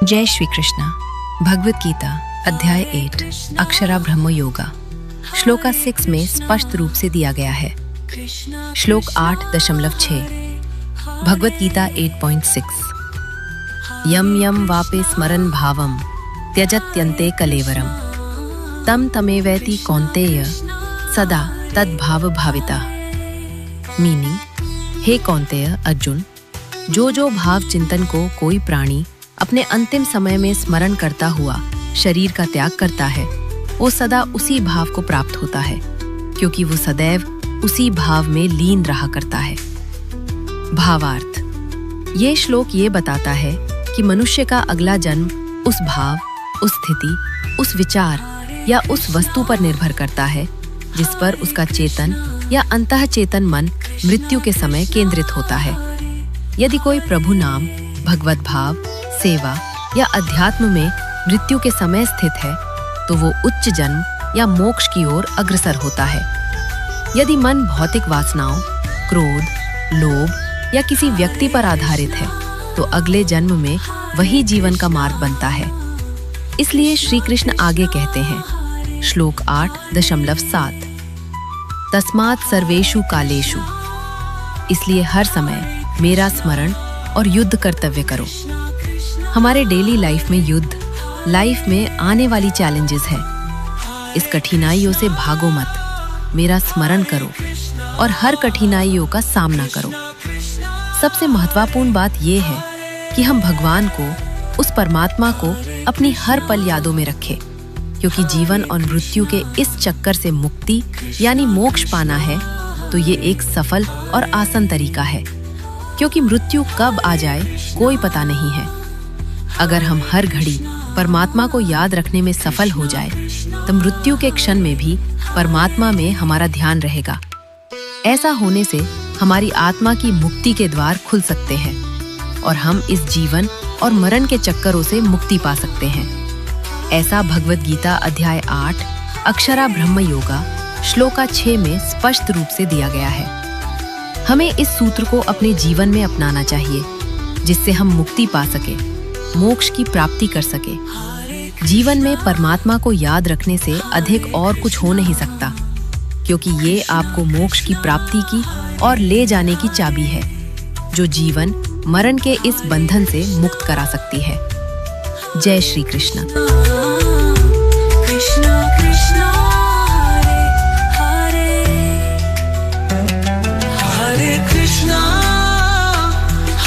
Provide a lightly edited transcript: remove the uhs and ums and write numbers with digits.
जय श्री कृष्ण। भगवत गीता अध्याय 8 अक्षरा ब्रह्म योगा श्लोका 6 में स्पष्ट रूप से दिया गया है। श्लोक 8.6 भगवत गीता 8.6 यम यम वापे स्मरन भावम त्यजत्यन्ते कलेवरम तम तमेवैति कौन्तेय सदा तद्भाव भाविता। मीनिंग, हे कौन्तेय अर्जुन, जो भाव चिंतन को कोई प्राणी अपने अंतिम समय में स्मरण करता हुआ शरीर का त्याग करता है, वो सदा उसी भाव को प्राप्त होता है, क्योंकि वो सदैव उसी भाव में लीन रहा करता है। भावार्थ, ये श्लोक ये बताता है कि मनुष्य का अगला जन्म उस भाव, उस स्थिति, उस विचार या उस वस्तु पर निर्भर करता है जिस पर उसका चेतन या अंतःचेतन मन मृत्यु के समय केंद्रित होता है। यदि कोई प्रभु नाम, भगवत भाव, सेवा या अध्यात्म में मृत्यु के समय स्थित है तो वो उच्च जन्म या मोक्ष की ओर अग्रसर होता है। यदि मन भौतिक वासनाओं, क्रोध, लोभ या किसी व्यक्ति पर आधारित है तो अगले जन्म में वही जीवन का मार्ग बनता है। इसलिए श्री कृष्ण आगे कहते हैं, श्लोक 8.7 तस्मात् सर्वेषु कालेषु, इसलिए हर समय मेरा स्मरण और युद्ध कर्तव्य करो। हमारे डेली लाइफ में युद्ध, लाइफ में आने वाली चैलेंजेस है। इस कठिनाइयों से भागो मत, मेरा स्मरण करो और हर कठिनाइयों का सामना करो। सबसे महत्वपूर्ण बात यह है कि हम भगवान को, उस परमात्मा को अपनी हर पल यादों में रखें, क्योंकि जीवन और मृत्यु के इस चक्कर से मुक्ति यानी मोक्ष पाना है तो ये एक सफल और आसान तरीका है, क्योंकि मृत्यु कब आ जाए कोई पता नहीं है। अगर हम हर घड़ी परमात्मा को याद रखने में सफल हो जाए तो मृत्यु के क्षण में भी परमात्मा में हमारा ध्यान रहेगा। ऐसा होने से हमारी आत्मा की मुक्ति के द्वार खुल सकते हैं और हम इस जीवन और मरण के चक्करों से मुक्ति पा सकते हैं। ऐसा भगवत गीता अध्याय 8 अक्षरा ब्रह्म योगा श्लोका 6 में स्पष्ट रूप से दिया गया है। हमें इस सूत्र को अपने जीवन में अपनाना चाहिए, जिससे हम मुक्ति पा सके, मोक्ष की प्राप्ति कर सके। जीवन में परमात्मा को याद रखने से अधिक और कुछ हो नहीं सकता, क्योंकि ये आपको मोक्ष की प्राप्ति की और ले जाने की चाबी है, जो जीवन मरण के इस बंधन से मुक्त करा सकती है। जय श्री कृष्ण।